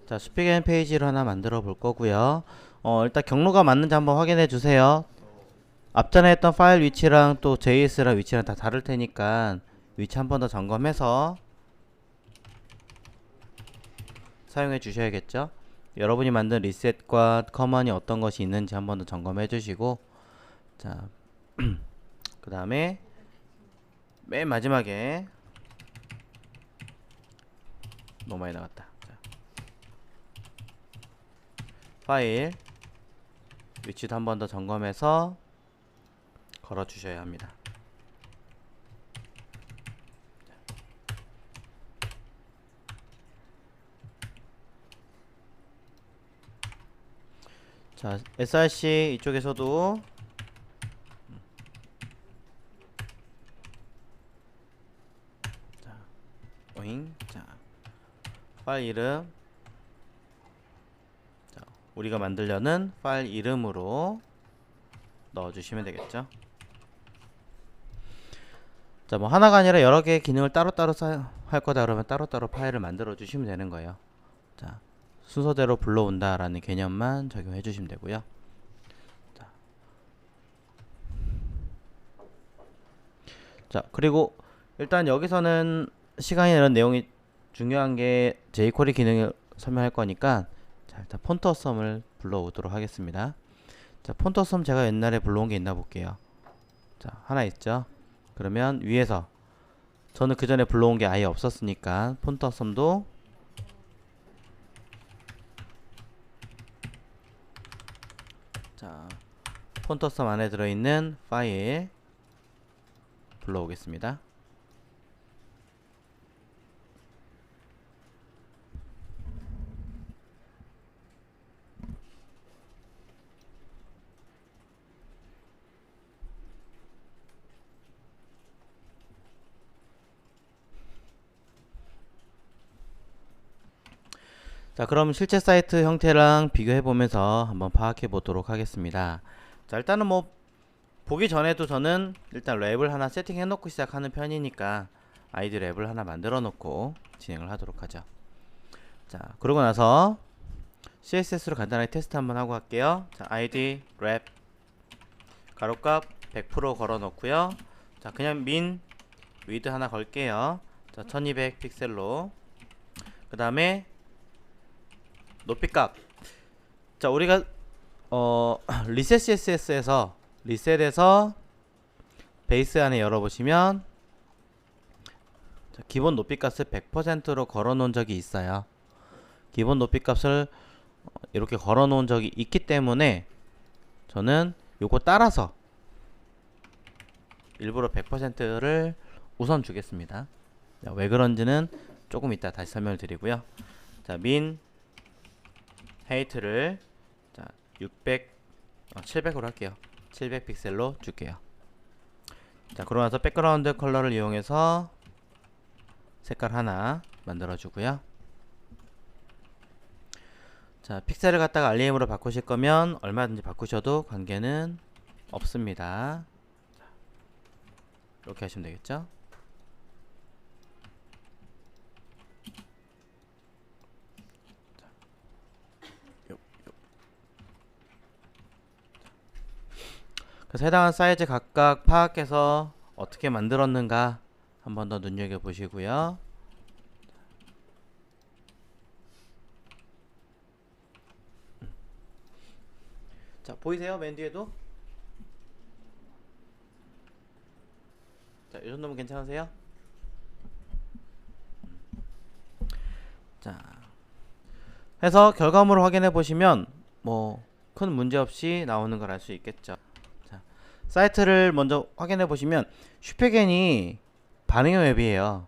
자, 스피겐 페이지를 하나 만들어 볼 거고요. 일단 경로가 맞는지 한번 확인해 주세요. 앞전에 했던 파일 위치랑 또 JS랑 위치랑 다 다를 테니까 위치 한 번 더 점검해서 사용해 주셔야겠죠. 여러분이 만든 리셋과 커먼이 어떤 것이 있는지 한 번 더 점검해 주시고, 자, 그 다음에 맨 마지막에 너무 많이 나갔다. 자, 파일 위치도 한 번 더 점검해서 걸어 주셔야 합니다. 자, src 이쪽에서도 자, 오잉. 자, 파일 이름, 자, 우리가 만들려는 파일 이름으로 넣어주시면 되겠죠. 자, 뭐 하나가 아니라 여러 개의 기능을 따로따로 할 거다 그러면 따로따로 파일을 만들어 주시면 되는 거예요. 자, 순서대로 불러온다 라는 개념만 적용해 주시면 되고요. 자, 그리고 일단 여기서는 시간이 이런 내용이 중요한 게 jQuery 기능을 설명할 거니까, 자, 일단 폰트 어썸을 불러오도록 하겠습니다. 자, 폰트 어썸 제가 옛날에 불러온 게 있나 볼게요. 자, 하나 있죠. 그러면 위에서 저는 그 전에 불러온 게 아예 없었으니까 폰트 어썸도 자, 폰트 어썸 안에 들어있는 파일 불러오겠습니다. 자, 그럼 실제 사이트 형태랑 비교해 보면서 한번 파악해 보도록 하겠습니다. 자, 일단은 뭐 보기 전에도 저는 일단 랩을 하나 세팅해 놓고 시작하는 편이니까 아이디 랩을 하나 만들어 놓고 진행을 하도록 하죠. 자, 그러고 나서 CSS로 간단하게 테스트 한번 하고 갈게요. 자, 아이디 랩 가로값 100% 걸어 놓고요. 자, 그냥 민 위드 하나 걸게요. 자, 1200 픽셀로. 그 다음에 높이값. 자, 우리가 리셋 CSS에서 리셋에서 베이스 안에 열어보시면 자, 기본 높이값을 100%로 걸어놓은 적이 있어요. 기본 높이값을 이렇게 걸어놓은 적이 있기 때문에 저는 요거 따라서 일부러 100%를 우선 주겠습니다. 자, 왜 그런지는 조금 이따 다시 설명을 드리고요. 자, 민 헤이트를 자 700으로 할게요. 700 픽셀로 줄게요. 자, 그러고 나서 백그라운드 컬러를 이용해서 색깔 하나 만들어 주고요. 자, 픽셀을 갖다가 알리엠으로 바꾸실 거면 얼마든지 바꾸셔도 관계는 없습니다. 자, 이렇게 하시면 되겠죠. 그래서 해당하는 사이즈 각각 파악해서 어떻게 만들었는가 한 번 더 눈여겨 보시고요. 자, 보이세요? 맨 뒤에도? 자, 이 정도면 괜찮으세요? 자, 해서 결과물을 확인해 보시면 뭐 큰 문제 없이 나오는 걸 알 수 있겠죠. 자, 사이트를 먼저 확인해 보시면 슈페겐이 반응형 웹이에요.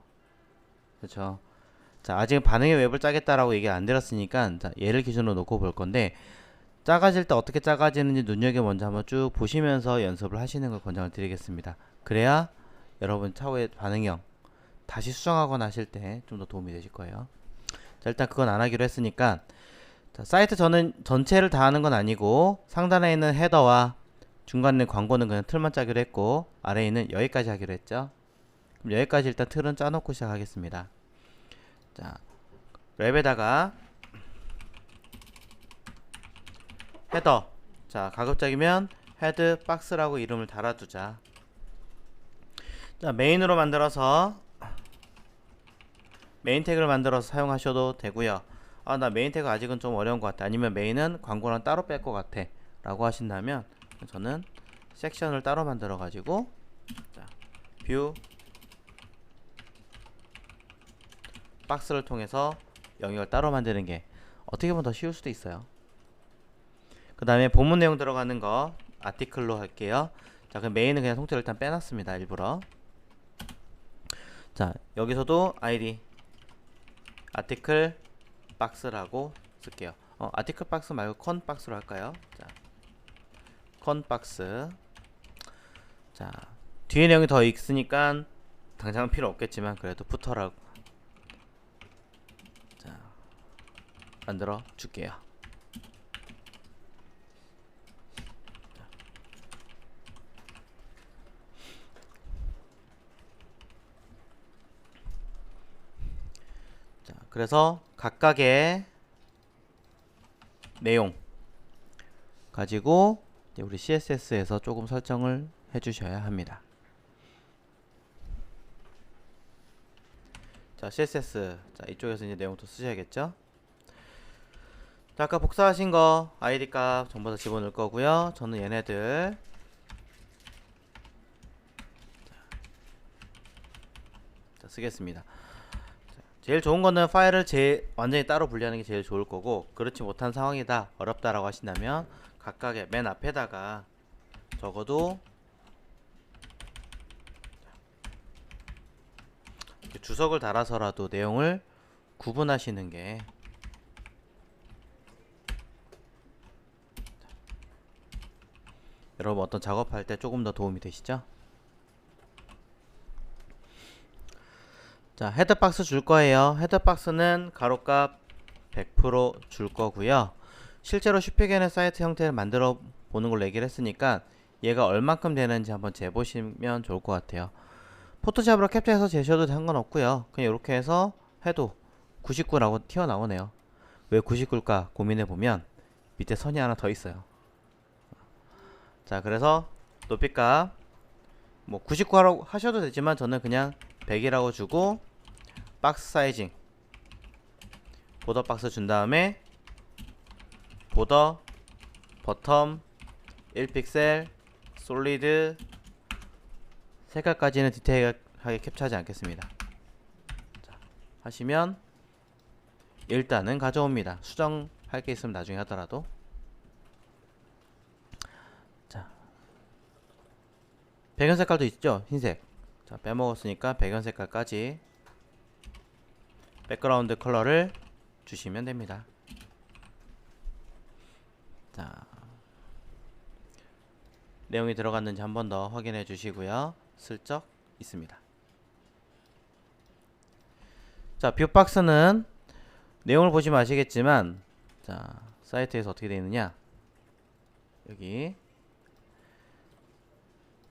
그렇죠. 자, 아직 반응형 웹을 짜겠다라고 얘기 안 드렸으니까 자, 얘를 기준으로 놓고 볼 건데, 작아질 때 어떻게 작아지는지 눈여겨 먼저 한번 쭉 보시면서 연습을 하시는 걸 권장을 드리겠습니다. 그래야 여러분 차후에 반응형 다시 수정하거나 하실 때 좀 더 도움이 되실 거예요. 자, 일단 그건 안 하기로 했으니까, 자, 사이트 저는 전체를 다 하는 건 아니고 상단에 있는 헤더와 중간에 광고는 그냥 틀만 짜기로 했고, 아래에 있는 여기까지 하기로 했죠. 그럼 여기까지 일단 틀은 짜놓고 시작하겠습니다. 자, 랩에다가 헤더. 자, 가급적이면 헤드 박스라고 이름을 달아두자. 자, 메인으로 만들어서 메인 태그를 만들어서 사용하셔도 되고요. 아, 나 메인 태그 아직은 좀 어려운 것 같아. 아니면 메인은 광고랑 따로 뺄 것 같아 라고 하신다면 저는 섹션을 따로 만들어 가지고 자, 뷰 박스를 통해서 영역을 따로 만드는 게 어떻게 보면 더 쉬울 수도 있어요. 그 다음에 본문 내용 들어가는 거 아티클로 할게요. 자, 그럼 메인은 그냥 통째로 일단 빼놨습니다. 일부러. 자, 여기서도 id 아티클 박스라고 쓸게요. 아티클 박스 말고 컨 박스로 할까요? 자, 컨 박스. 자, 뒤에 내용이 더 있으니까 당장은 필요 없겠지만 그래도 푸터라고 자, 만들어 줄게요. 자, 그래서 각각의 내용 가지고 이제 우리 CSS에서 조금 설정을 해 주셔야 합니다. 자, CSS. 자, 이쪽에서 이제 내용도 쓰셔야겠죠? 자, 아까 복사하신 거 id 값 전부 다 집어넣을 거고요. 저는 얘네들 자, 쓰겠습니다. 자, 제일 좋은 거는 파일을 완전히 따로 분리하는 게 제일 좋을 거고, 그렇지 못한 상황이다, 어렵다라고 하신다면 각각의 맨 앞에다가 적어도 주석을 달아서라도 내용을 구분하시는 게 여러분 어떤 작업할 때 조금 더 도움이 되시죠? 자, 헤더박스 줄 거예요. 헤더박스는 가로값 100% 줄 거고요. 실제로 슈피겐의 사이트 형태를 만들어 보는 걸로 얘기를 했으니까 얘가 얼만큼 되는지 한번 재보시면 좋을 것 같아요. 포토샵으로 캡처해서 재셔도 상관없고요. 그냥 이렇게 해서 해도 99라고 튀어나오네요. 왜 99일까 고민해보면 밑에 선이 하나 더 있어요. 자, 그래서 높이값 뭐 99라고 하셔도 되지만 저는 그냥 100이라고 주고 박스 사이징 보더 박스 준 다음에 보더 버텀 1픽셀 솔리드 색깔까지는 디테일하게 캡처하지 않겠습니다. 자, 하시면 일단은 가져옵니다. 수정할 게 있으면 나중에 하더라도. 자, 배경 색깔도 있죠? 흰색. 자, 빼먹었으니까 배경 색깔까지 백그라운드 컬러를 주시면 됩니다. 자, 내용이 들어갔는지 한 번 더 확인해 주시고요. 슬쩍 있습니다. 자, 뷰박스는 내용을 보시면 아시겠지만, 자, 사이트에서 어떻게 되어 있느냐, 여기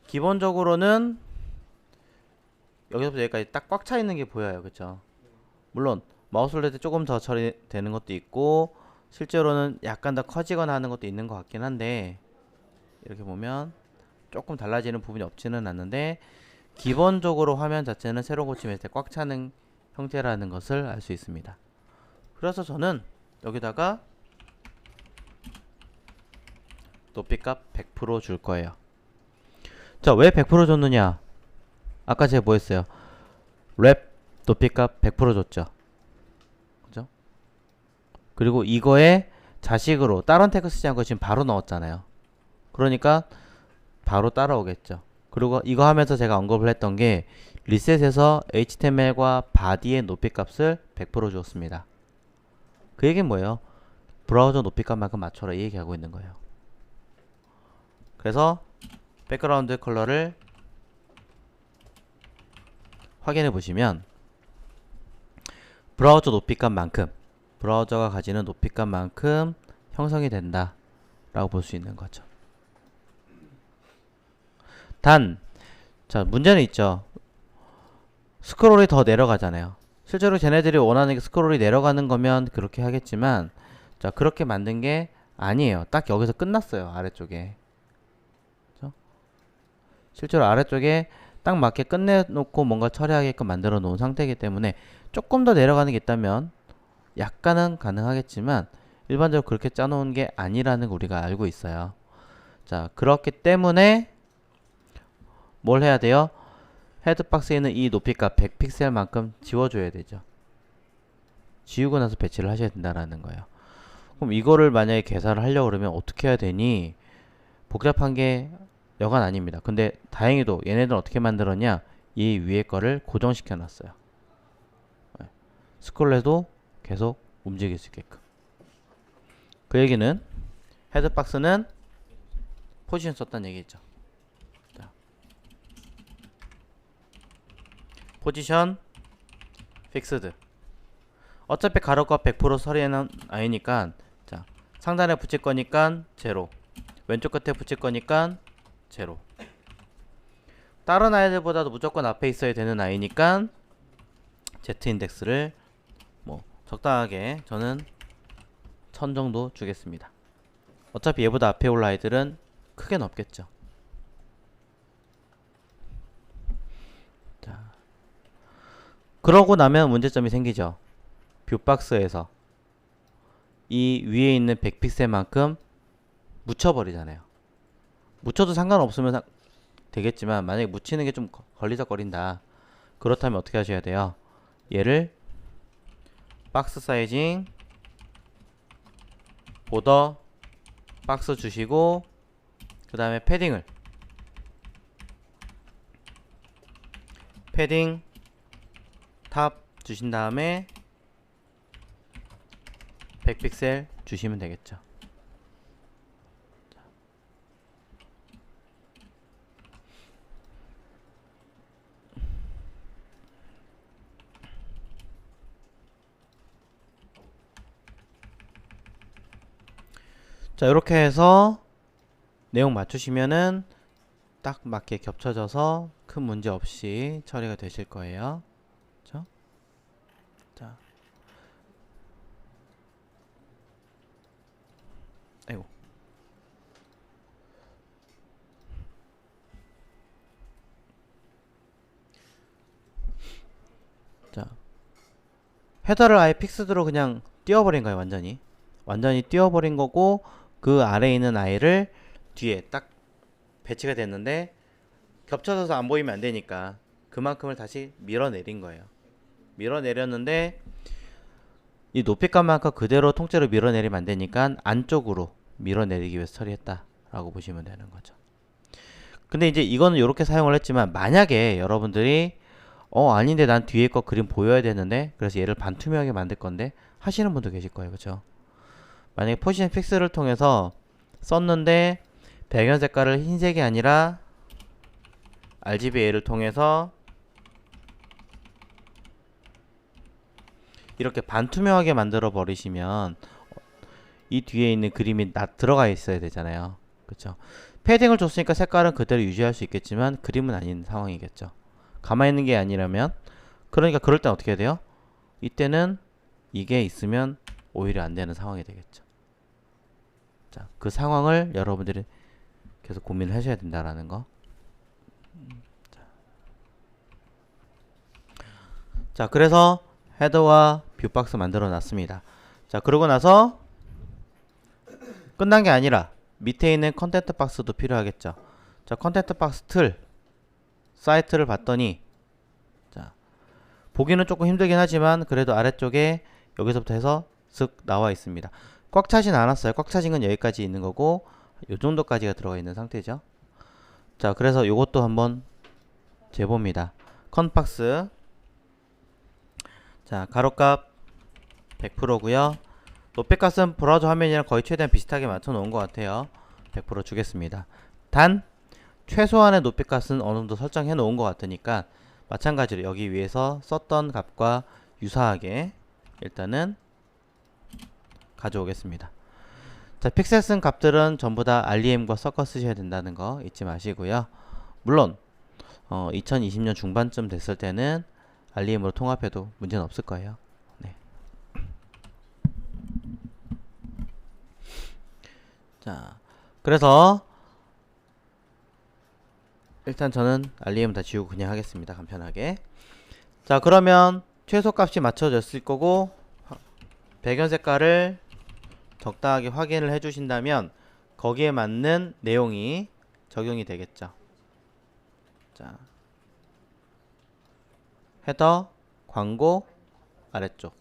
기본적으로는 여기서부터 여기까지 딱 꽉 차 있는 게 보여요. 그쵸? 물론 마우스를 낼 때 조금 더 처리되는 것도 있고 실제로는 약간 더 커지거나 하는 것도 있는 것 같긴 한데, 이렇게 보면 조금 달라지는 부분이 없지는 않는데 기본적으로 화면 자체는 새로 고침했을 때 꽉 차는 형태라는 것을 알 수 있습니다. 그래서 저는 여기다가 높이값 100% 줄 거예요. 자, 왜 100% 줬느냐? 아까 제가 뭐 했어요? 랩 높이값 100% 줬죠. 그죠? 그리고 이거에 자식으로 다른 태그 쓰지 않고 지금 바로 넣었잖아요. 그러니까 바로 따라오겠죠. 그리고 이거 하면서 제가 언급을 했던 게 리셋에서 HTML과 바디의 높이값을 100% 줬습니다. 그 얘기는 뭐예요? 브라우저 높이값만큼 맞춰라, 이 얘기하고 있는 거예요. 그래서 백그라운드 컬러를 확인해 보시면 브라우저 높이값만큼, 브라우저가 가지는 높이값만큼 형성이 된다 라고 볼 수 있는 거죠. 단, 자, 문제는 있죠. 스크롤이 더 내려가잖아요. 실제로 쟤네들이 원하는 게 스크롤이 내려가는 거면 그렇게 하겠지만, 자, 그렇게 만든 게 아니에요. 딱 여기서 끝났어요. 아래쪽에. 그죠? 실제로 아래쪽에 딱 맞게 끝내놓고 뭔가 처리하게끔 만들어 놓은 상태이기 때문에 조금 더 내려가는 게 있다면 약간은 가능하겠지만 일반적으로 그렇게 짜놓은 게 아니라는 거 우리가 알고 있어요. 자, 그렇기 때문에 뭘 해야 돼요? 헤드박스에 있는 이 높이값 100픽셀만큼 지워줘야 되죠. 지우고 나서 배치를 하셔야 된다라는 거예요. 그럼 이거를 만약에 계산을 하려고 그러면 어떻게 해야 되니? 복잡한 게 여간 아닙니다. 근데 다행히도 얘네들은 어떻게 만들었냐? 이 위에 거를 고정시켜 놨어요. 스크롤해도 계속 움직일 수 있게끔. 그 얘기는 헤드박스는 포지션 썼다는 얘기죠. 자, 포지션 픽스드. 어차피 가로가 100% 서리에는 아니니까 자, 상단에 붙일 거니까 제로, 왼쪽 끝에 붙일 거니까 제로. 다른 아이들보다도 무조건 앞에 있어야 되는 아이니까 Z 인덱스를 뭐 적당하게 저는 1000 정도 주겠습니다. 어차피 얘보다 앞에 올 아이들은 크게 없겠죠. 자, 그러고 나면 문제점이 생기죠. 뷰박스에서 이 위에 있는 100픽셀만큼 묻혀버리잖아요. 묻혀도 상관없으면 되겠지만 만약에 묻히는 게 좀 걸리적거린다. 그렇다면 어떻게 하셔야 돼요? 얘를 박스 사이징 보더 박스 주시고 그 다음에 패딩 탑 주신 다음에 100픽셀 주시면 되겠죠. 자, 이렇게 해서 내용 맞추시면은 딱 맞게 겹쳐져서 큰 문제 없이 처리가 되실 거예요. 그렇죠? 자, 아이고. 자, 헤더를 아예 픽스드로 그냥 띄워버린 거예요. 완전히 띄워버린 거고 그 아래에 있는 아이를 뒤에 딱 배치가 됐는데 겹쳐져서 안 보이면 안 되니까 그만큼을 다시 밀어내린 거예요. 밀어내렸는데 이 높이값만큼 그대로 통째로 밀어내리면 안 되니까 안쪽으로 밀어내리기 위해서 처리했다라고 보시면 되는 거죠. 근데 이제 이거는 이렇게 사용을 했지만 만약에 여러분들이 아닌데 난 뒤에 거 그림 보여야 되는데 그래서 얘를 반투명하게 만들 건데 하시는 분도 계실 거예요. 그렇죠? 만약에 포지션 픽스를 통해서 썼는데 배경 색깔을 흰색이 아니라 RGBA를 통해서 이렇게 반투명하게 만들어 버리시면 이 뒤에 있는 그림이 들어가 있어야 되잖아요. 그쵸? 패딩을 줬으니까 색깔은 그대로 유지할 수 있겠지만 그림은 아닌 상황이겠죠. 가만히 있는 게 아니라면 그러니까 그럴 땐 어떻게 해야 돼요? 이때는 이게 있으면 오히려 안 되는 상황이 되겠죠. 자, 그 상황을 여러분들이 계속 고민을 하셔야 된다라는 거. 자, 그래서 헤더와 뷰박스 만들어 놨습니다. 자, 그러고 나서 끝난 게 아니라 밑에 있는 컨텐트 박스도 필요하겠죠. 자, 컨텐트 박스 틀 사이트를 봤더니 자, 보기는 조금 힘들긴 하지만 그래도 아래쪽에 여기서부터 해서 쓱 나와 있습니다. 꽉 차진 않았어요. 꽉 차진 건 여기까지 있는 거고 요 정도까지가 들어가 있는 상태죠. 자, 그래서 요것도 한번 재봅니다. 컨박스 자, 가로값 100%고요. 높이값은 브라우저 화면이랑 거의 최대한 비슷하게 맞춰 놓은 것 같아요. 100% 주겠습니다. 단 최소한의 높이값은 어느 정도 설정해 놓은 것 같으니까 마찬가지로 여기 위에서 썼던 값과 유사하게 일단은 가져오겠습니다. 자, 픽셀 쓴 값들은 전부 다 REM과 섞어 쓰셔야 된다는 거 잊지 마시고요. 물론 2020년 중반쯤 됐을 때는 REM으로 통합해도 문제는 없을 거예요. 네. 자, 그래서 일단 저는 알림 다 지우고 그냥 하겠습니다. 간편하게. 자, 그러면 최소값이 맞춰졌을 거고 배경 색깔을 적당하게 확인을 해주신다면 거기에 맞는 내용이 적용이 되겠죠. 자, 헤더, 광고, 아래쪽.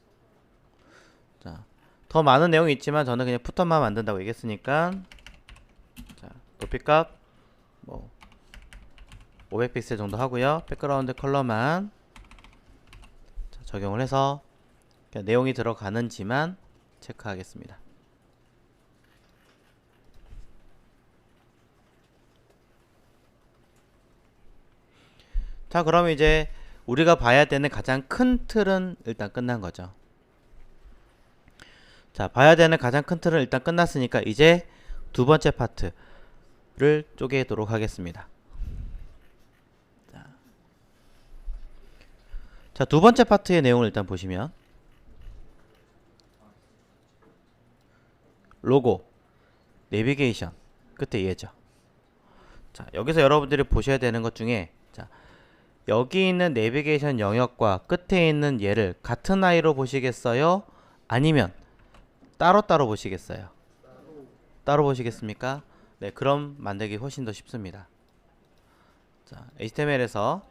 자, 더 많은 내용이 있지만 저는 그냥 푸터만 만든다고 얘기했으니까, 자, 높이값 뭐 500픽셀 정도 하고요. 백그라운드 컬러만 자, 적용을 해서 내용이 들어가는지만 체크하겠습니다. 자, 그럼 이제 우리가 봐야 되는 가장 큰 틀은 일단 끝난 거죠. 자, 봐야 되는 가장 큰 틀은 일단 끝났으니까 이제 두 번째 파트를 쪼개도록 하겠습니다. 자, 두 번째 파트의 내용을 일단 보시면 로고, 내비게이션, 끝에 얘죠. 자, 여기서 여러분들이 보셔야 되는 것 중에, 자, 여기 있는 내비게이션 영역과 끝에 있는 얘를 같은 아이로 보시겠어요? 아니면 따로따로 보시겠어요? 따로 보시겠습니까? 네, 그럼 만들기 훨씬 더 쉽습니다. 자, HTML에서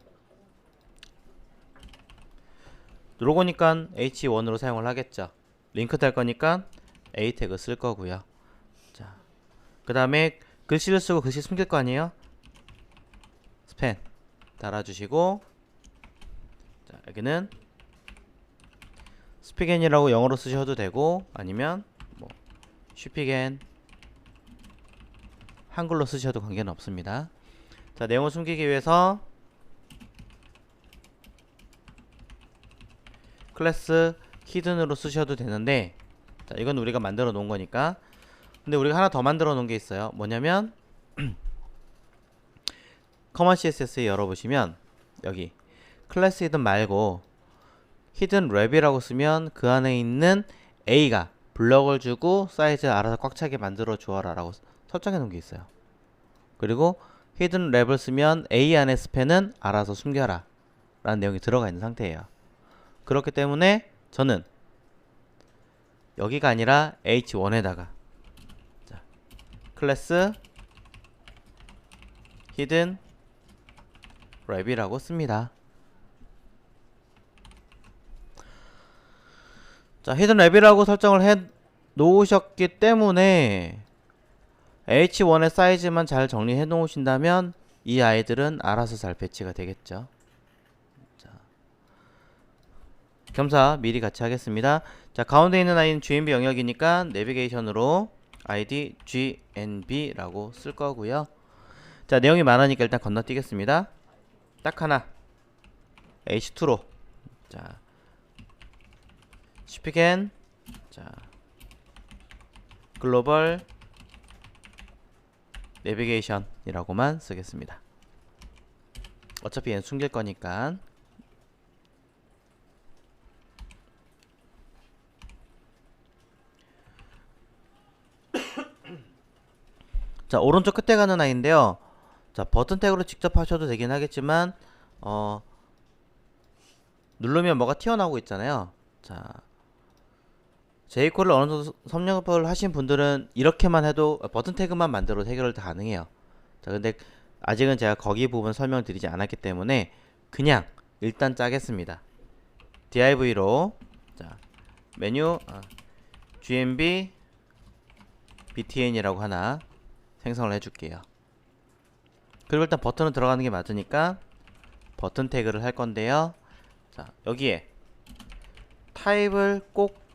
로고니까 H1으로 사용을 하겠죠. 링크 달 거니까 A 태그 쓸 거고요. 자, 그 다음에 글씨를 쓰고 글씨 숨길 거 아니에요? 스펜 달아주시고, 자, 여기는 스피겐이라고 영어로 쓰셔도 되고 아니면 뭐 슈피겐 한글로 쓰셔도 관계는 없습니다. 자, 내용을 숨기기 위해서 클래스 히든으로 쓰셔도 되는데, 자, 이건 우리가 만들어 놓은 거니까. 근데 우리가 하나 더 만들어 놓은 게 있어요. 뭐냐면 커먼 CSS에 열어보시면 여기 클래스 히든 말고 히든 랩이라고 쓰면 그 안에 있는 A가 블럭을 주고 사이즈 알아서 꽉 차게 만들어 주어라 라고 설정해 놓은 게 있어요. 그리고 히든 랩을 쓰면 A 안에 스펜은 알아서 숨겨라 라는 내용이 들어가 있는 상태예요. 그렇기 때문에 저는 여기가 아니라 H1에다가 자, 클래스 히든 랩이라고 씁니다. 자, 히든 랩이라고 설정을 해 놓으셨기 때문에 H1의 사이즈만 잘 정리해 놓으신다면 이 아이들은 알아서 잘 배치가 되겠죠. 자, 겸사 미리 같이 하겠습니다. 자, 가운데 있는 아이는 GNB 영역이니까 내비게이션으로 ID GNB라고 쓸 거고요. 자, 내용이 많으니까 일단 건너뛰겠습니다. 딱 하나 H2로 자, 슈피겐 자, 글로벌 내비게이션이라고만 쓰겠습니다. 어차피 얘는 숨길 거니까. 자, 오른쪽 끝에 가는 아이인데요. 자, 버튼 태그로 직접 하셔도 되긴 하겠지만 누르면 뭐가 튀어나오고 있잖아요. 자, J코드를 어느 정도 섭렵을 하신 분들은 이렇게만 해도 버튼 태그만 만들어도 해결 다 가능해요. 자, 근데 아직은 제가 거기 부분 설명드리지 않았기 때문에 그냥 일단 짜겠습니다. div로 자, 메뉴 gmb btn이라고 하나 생성을 해줄게요. 그리고 일단 버튼은 들어가는 게 맞으니까 버튼 태그를 할 건데요. 자, 여기에 타입을 꼭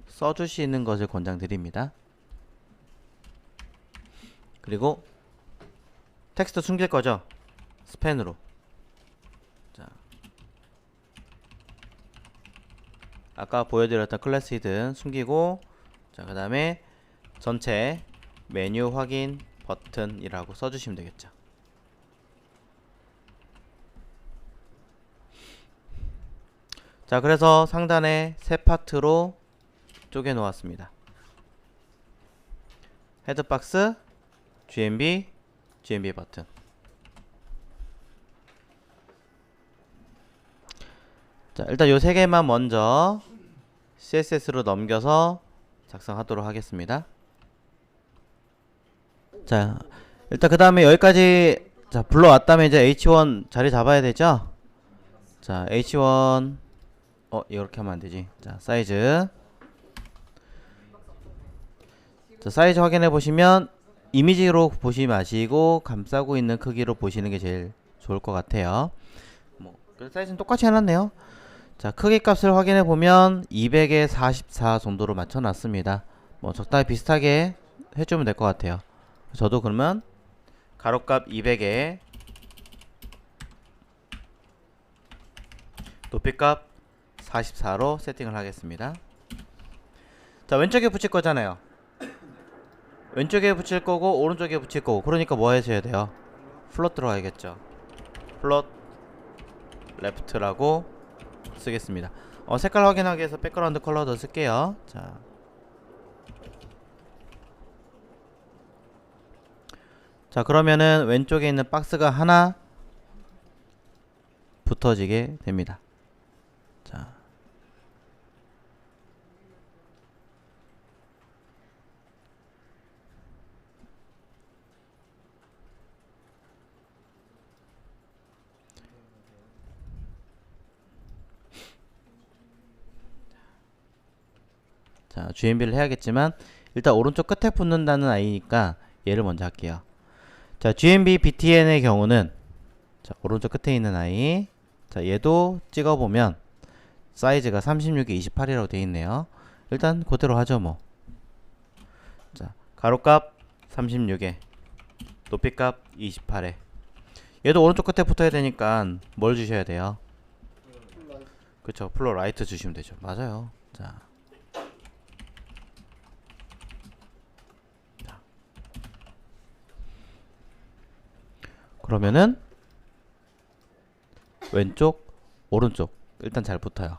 써주시는 것을 권장드립니다. 그리고 텍스트 숨길 거죠? 스펜으로. 자, 아까 보여드렸던 클래스 히든 숨기고, 자, 그 다음에 전체 메뉴 확인 버튼이라고 써주시면 되겠죠. 자, 그래서 상단에 세 파트로 쪼개 놓았습니다. 헤드박스, GMB, GMB 버튼. 자, 일단 요 세 개만 먼저 CSS로 넘겨서 작성하도록 하겠습니다. 자, 일단 그 다음에 여기까지 자 불러왔다면 이제 H1 자리 잡아야 되죠. 자, H1 이렇게 하면 안되지. 자, 사이즈. 자, 사이즈 확인해 보시면 이미지로 보시지 마시고 감싸고 있는 크기로 보시는 게 제일 좋을 것 같아요. 사이즈는 똑같이 해놨네요. 자, 크기 값을 확인해 보면 200에 44 정도로 맞춰 놨습니다. 적당히 비슷하게 해주면 될 것 같아요. 저도 그러면 가로값 200에 높이값 44로 세팅을 하겠습니다. 자, 왼쪽에 붙일 거잖아요. 왼쪽에 붙일 거고 오른쪽에 붙일 거고, 그러니까 뭐 하셔야 돼요? 플롯 들어가야겠죠. 플롯 레프트라고 쓰겠습니다. 색깔 확인하기 위해서 백그라운드 컬러 더 쓸게요. 자, 그러면은 왼쪽에 있는 박스가 하나 붙어지게 됩니다. 자, GMB를 해야겠지만 일단 오른쪽 끝에 붙는다는 아이니까 얘를 먼저 할게요. 자, GMB BTN의 경우는 자, 오른쪽 끝에 있는 아이. 자, 얘도 찍어보면 사이즈가 36에 28이라고 되어 있네요. 일단 그대로 하죠 뭐. 자, 가로값 36에 높이값 28에 얘도 오른쪽 끝에 붙어야 되니까 뭘 주셔야 돼요? 그쵸, 플로 라이트 주시면 되죠. 맞아요. 자, 그러면은 왼쪽 오른쪽 일단 잘 붙어요.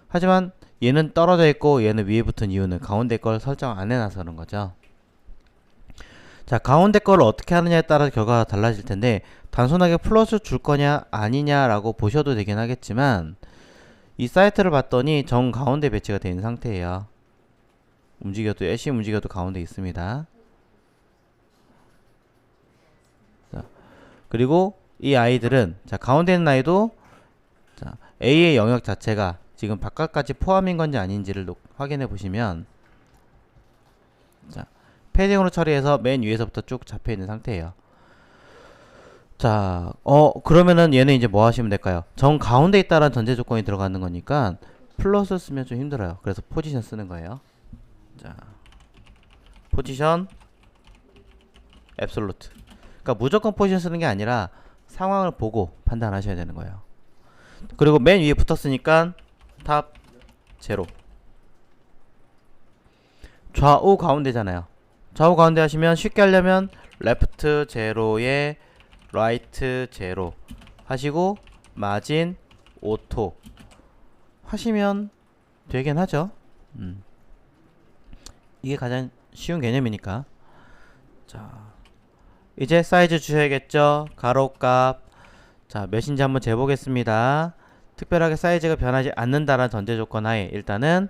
하지만 얘는 떨어져 있고 얘는 위에 붙은 이유는 가운데 걸 설정 안 해놔서 그런 거죠. 자, 가운데 거를 어떻게 하느냐에 따라 결과가 달라질 텐데 단순하게 플러스 줄 거냐 아니냐라고 보셔도 되긴 하겠지만 이 사이트를 봤더니 정 가운데 배치가 되어 있는 상태예요. 움직여도 열심히 움직여도 가운데 있습니다. 자, 그리고 이 아이들은 자, 가운데 있는 아이도 자, A의 영역 자체가 지금 바깥까지 포함인 건지 아닌지를 확인해 보시면 자, 패딩으로 처리해서 맨 위에서부터 쭉 잡혀 있는 상태예요. 자, 그러면은 얘는 이제 뭐 하시면 될까요? 정 가운데 있다라는 전제 조건이 들어가는 거니까 플러스 쓰면 좀 힘들어요. 그래서 포지션 쓰는 거예요. 자, 포지션 앱솔루트. 그러니까 무조건 포지션 쓰는 게 아니라 상황을 보고 판단하셔야 되는 거예요. 그리고 맨 위에 붙었으니까 탑 제로. 좌우 가운데잖아요. 좌우 가운데 하시면 쉽게 하려면 레프트 제로에 라이트 제로 하시고 마진 오토 하시면 되긴 하죠. 이게 가장 쉬운 개념이니까. 자, 이제 사이즈 주셔야겠죠. 가로값 자, 몇인지 한번 재보겠습니다. 특별하게 사이즈가 변하지 않는다라는 전제 조건 하에 일단은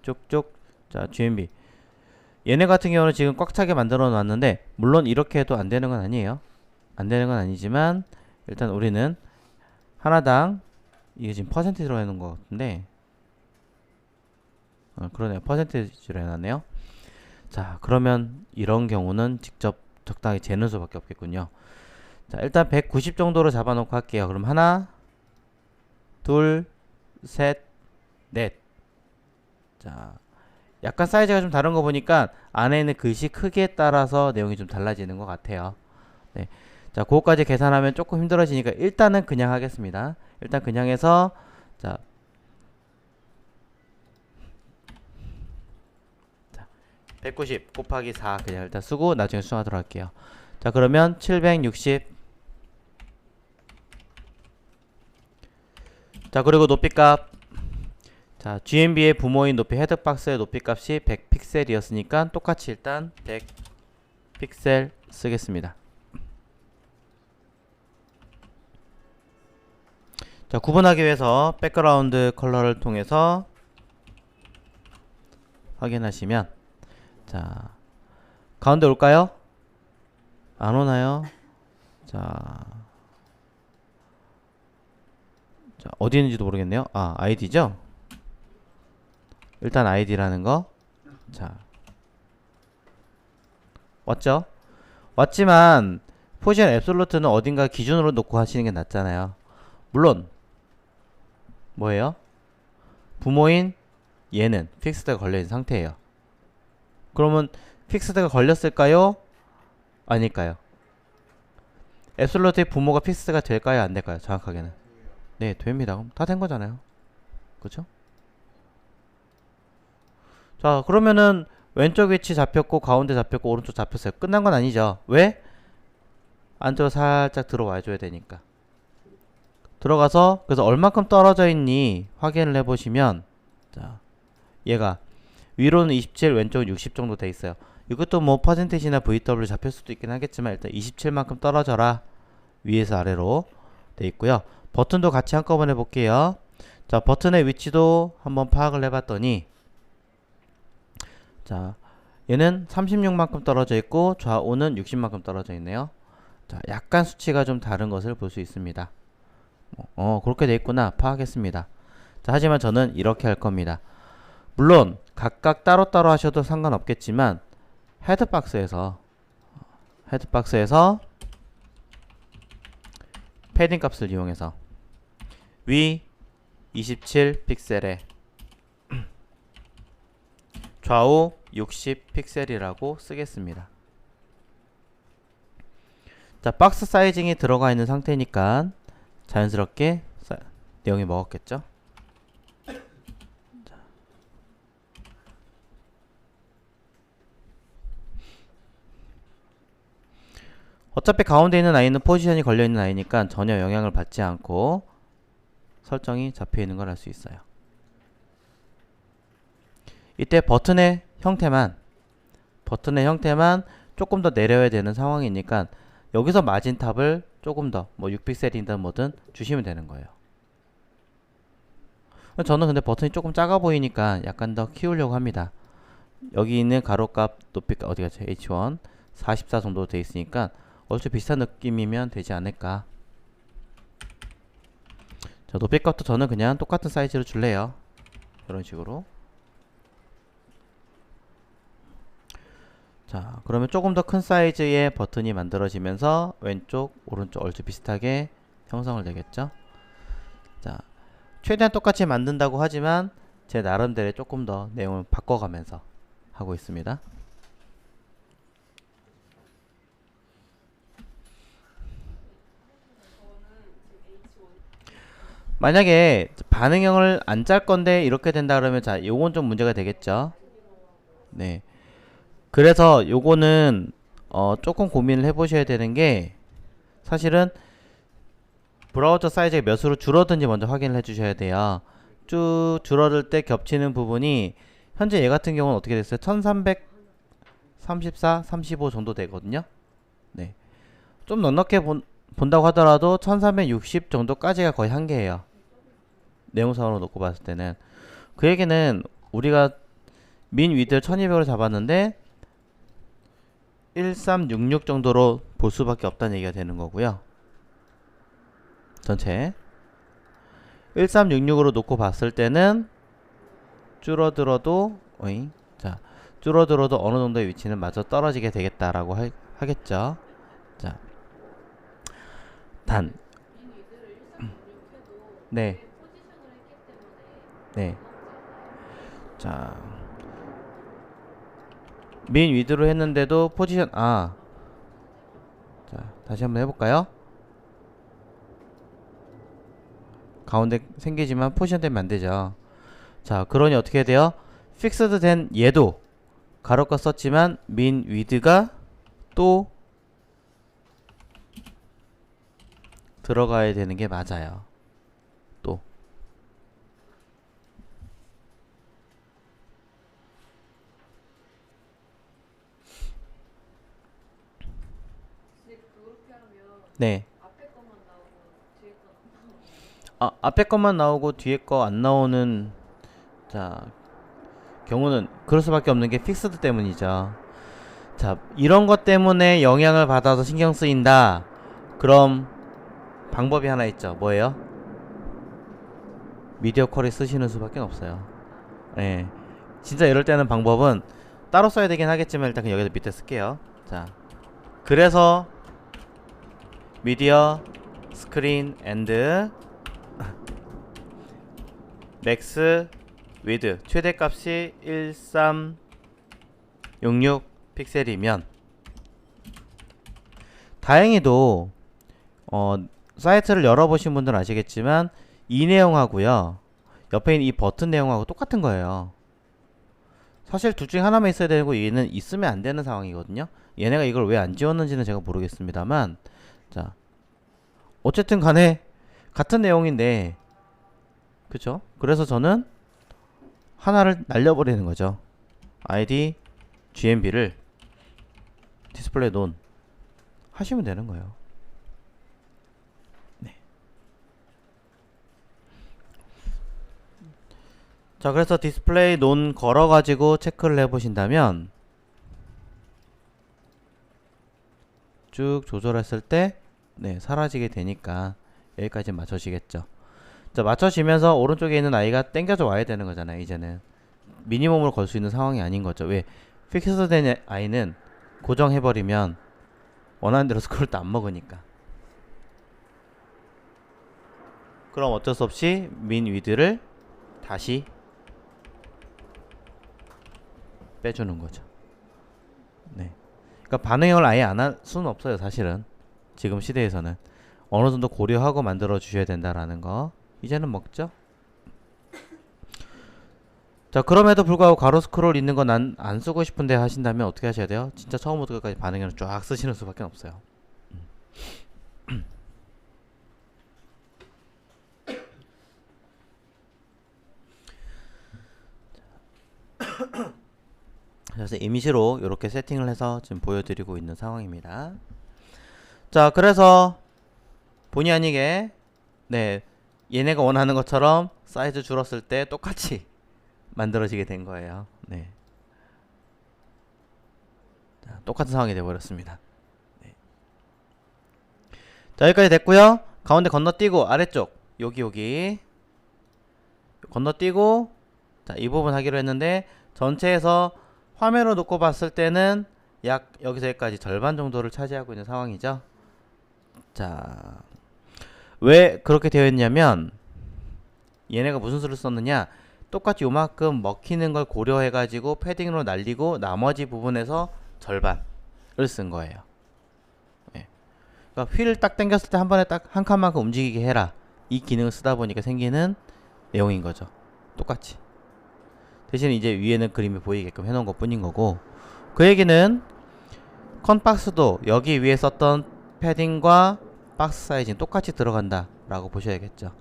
쭉쭉 자, GMB 얘네 같은 경우는 지금 꽉 차게 만들어 놨는데 물론 이렇게 해도 안 되는 건 아니에요. 안 되는 건 아니지만 일단 우리는 하나당 이게 지금 퍼센티지로 해놓은 것 같은데 그러네요. 퍼센티지로 해놨네요. 자, 그러면 이런 경우는 직접 적당히 재는 수밖에 없겠군요. 자, 일단 190 정도로 잡아놓고 할게요. 그럼 하나 둘 셋 넷. 자, 약간 사이즈가 좀 다른 거 보니까 안에 있는 글씨 크기에 따라서 내용이 좀 달라지는 것 같아요. 네. 자, 그거까지 계산하면 조금 힘들어지니까 일단은 그냥 하겠습니다. 일단 그냥 해서 자, 190 곱하기 4 그냥 일단 쓰고 나중에 수정하도록 할게요. 자, 그러면 760. 자, 그리고 높이값 자, GMB의 부모인 높이 헤드박스의 높이 값이 100픽셀이었으니까 똑같이 일단 100픽셀 쓰겠습니다. 자, 구분하기 위해서 백그라운드 컬러를 통해서 확인하시면, 자, 가운데 올까요? 안 오나요? 자, 어디 있는지도 모르겠네요. 아, 아이디죠? 일단 아이디라는 거. 자, 왔죠? 왔지만 포지션 앱솔루트는 어딘가 기준으로 놓고 하시는 게 낫잖아요. 물론 뭐예요? 부모인 얘는 픽스드가 걸려있는 상태예요. 그러면 픽스드가 걸렸을까요? 아닐까요? 앱솔루트의 부모가 픽스드가 될까요? 안 될까요? 정확하게는 네, 됩니다. 그럼 다 된 거잖아요. 그쵸? 자, 그러면은 왼쪽 위치 잡혔고 가운데 잡혔고 오른쪽 잡혔어요. 끝난 건 아니죠. 왜? 안쪽으로 살짝 들어와 줘야 되니까. 들어가서 그래서 얼만큼 떨어져 있니 확인을 해보시면, 자, 얘가 위로는 27, 왼쪽은 60 정도 돼 있어요. 이것도 뭐 퍼센테이지나 VW 잡힐 수도 있긴 하겠지만 일단 27만큼 떨어져라 위에서 아래로 돼 있고요. 버튼도 같이 한꺼번에 볼게요. 자, 버튼의 위치도 한번 파악을 해봤더니, 자, 얘는 36만큼 떨어져 있고 좌우는 60만큼 떨어져 있네요. 자, 약간 수치가 좀 다른 것을 볼 수 있습니다. 그렇게 돼 있구나 파악했습니다. 자, 하지만 저는 이렇게 할 겁니다. 물론 각각 따로따로 하셔도 상관없겠지만 헤드박스에서 패딩 값을 이용해서 위 27 픽셀에 좌우 60 픽셀이라고 쓰겠습니다. 자, 박스 사이징이 들어가 있는 상태니까 자연스럽게 내용이 먹었겠죠. 자. 어차피 가운데 있는 아이는 포지션이 걸려 있는 아이니까 전혀 영향을 받지 않고 설정이 잡혀 있는 걸 알 수 있어요. 이때 버튼의 형태만 조금 더 내려야 되는 상황이니까 여기서 마진탑을 조금 더 뭐 6픽셀이든 뭐든 주시면 되는 거예요. 저는 근데 버튼이 조금 작아 보이니까 약간 더 키우려고 합니다. 여기 있는 가로값 높이가 어디 갔죠? H1 44 정도 돼 있으니까 얼추 비슷한 느낌이면 되지 않을까. 자, 높이값도 저는 그냥 똑같은 사이즈로 줄래요. 이런 식으로. 자, 그러면 조금 더 큰 사이즈의 버튼이 만들어지면서 왼쪽, 오른쪽 얼추 비슷하게 형성을 되겠죠. 자, 최대한 똑같이 만든다고 하지만 제 나름대로 조금 더 내용을 바꿔가면서 하고 있습니다. 만약에 반응형을 안 짤 건데 이렇게 된다 그러면, 자, 요건 좀 문제가 되겠죠. 네. 그래서 요거는 조금 고민을 해보셔야 되는 게, 사실은 브라우저 사이즈가 몇으로 줄어든지 먼저 확인을 해주셔야 돼요. 쭉 줄어들 때 겹치는 부분이 현재 얘 같은 경우는 어떻게 됐어요? 1334, 35 정도 되거든요. 네. 좀 넉넉해 본다고 하더라도 1360 정도까지가 거의 한계예요. 내용상으로 놓고 봤을 때는. 그 얘기는 우리가 민 위드를 1200으로 잡았는데 1366 정도로 볼 수밖에 없다는 얘기가 되는 거고요. 전체 1366으로 놓고 봤을 때는 줄어들어도 줄어들어도 어느 정도의 위치는 마저 떨어지게 되겠다라고 하겠죠. 자, 단 네. 네. 자, 민 위드로 했는데도 포지션 자, 다시 한번 해볼까요? 가운데 생기지만 포지션 되면 안 되죠. 자, 그러니 어떻게 돼요? 픽스드 된 얘도 가로가 썼지만 민 위드가 또 들어가야 되는 게 맞아요. 또 네. 앞에 것만 나오고 뒤에 건안 나오고. 앞에 것만 나오고 뒤에 거 안 나오는 자 경우는 그럴 수밖에 없는 게 픽스드 때문이죠. 자, 이런 것 때문에 영향을 받아서 신경 쓰인다. 그럼 방법이 하나 있죠. 뭐예요? 미디어 쿼리 쓰시는 수밖에 없어요. 예. 진짜 이럴 때는 방법은 따로 써야 되긴 하겠지만 일단 그냥 여기서 밑에 쓸게요. 자, 그래서 미디어 스크린 앤드 맥스 위드 최대값이 1366 픽셀이면 다행히도 사이트를 열어보신 분들은 아시겠지만 이 내용하고요 옆에 있는 이 버튼 내용하고 똑같은 거예요. 사실 둘 중에 하나만 있어야 되고 얘는 있으면 안 되는 상황이거든요. 얘네가 이걸 왜 안 지웠는지는 제가 모르겠습니다만 자 어쨌든 간에 같은 내용인데 그쵸? 그래서 저는 하나를 날려버리는 거죠. id gmb를 디스플레이 논 하시면 되는 거예요. 네. 자, 그래서 디스플레이 논 걸어가지고 체크를 해보신다면 쭉 조절했을 때 네, 사라지게 되니까 여기까지 맞춰지겠죠. 자, 맞춰지면서 오른쪽에 있는 아이가 땡겨져 와야 되는 거잖아요. 이제는 미니멈으로 걸 수 있는 상황이 아닌 거죠. 왜? 픽스 된 아이는 고정해버리면 원하는 대로 스크롤도 안 먹으니까. 그럼 어쩔 수 없이 민 위드를 다시 빼주는 거죠. 네. 그러니까 반응형을 아예 안 할 수는 없어요. 사실은 지금 시대에서는 어느 정도 고려하고 만들어 주셔야 된다라는 거 이제는 먹죠. 자, 그럼에도 불구하고 가로 스크롤 있는 건 안 쓰고 싶은데 하신다면 어떻게 하셔야 돼요? 진짜 처음부터 끝까지 반응형을 쫙 쓰시는 수밖에 없어요. 그래서 이미지로 이렇게 세팅을 해서 지금 보여드리고 있는 상황입니다. 자, 그래서 본의 아니게 네 얘네가 원하는 것처럼 사이즈 줄었을 때 똑같이 만들어지게 된 거예요. 네. 자, 똑같은 상황이 되어버렸습니다. 네. 자, 여기까지 됐고요. 가운데 건너뛰고 아래쪽 여기 건너뛰고 자, 이 부분 하기로 했는데 전체에서 화면으로 놓고 봤을 때는 약 여기서 여기까지 절반 정도를 차지하고 있는 상황이죠. 자, 왜 그렇게 되어 있냐면 얘네가 무슨 수를 썼느냐, 똑같이 요만큼 먹히는 걸 고려해 가지고 패딩으로 날리고 나머지 부분에서 절반을 쓴 거예요. 예. 그러니까 휠을 딱 당겼을 때 한 번에 딱 한 칸만큼 움직이게 해라, 이 기능을 쓰다 보니까 생기는 내용인 거죠. 똑같이. 대신 이제 위에는 그림이 보이게끔 해놓은 것 뿐인 거고, 그 얘기는 컨박스도 여기 위에 썼던 패딩과 박스 사이즈는 똑같이 들어간다 라고 보셔야겠죠.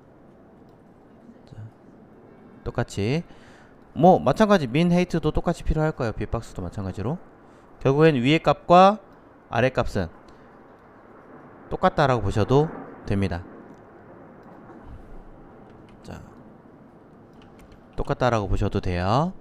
자, 똑같이 뭐 마찬가지 민 헤이트도 똑같이 필요할 거예요. 빗박스도 마찬가지로 결국엔 위에 값과 아래 값은 똑같다라고 보셔도 됩니다. 자, 똑같다라고 보셔도 돼요.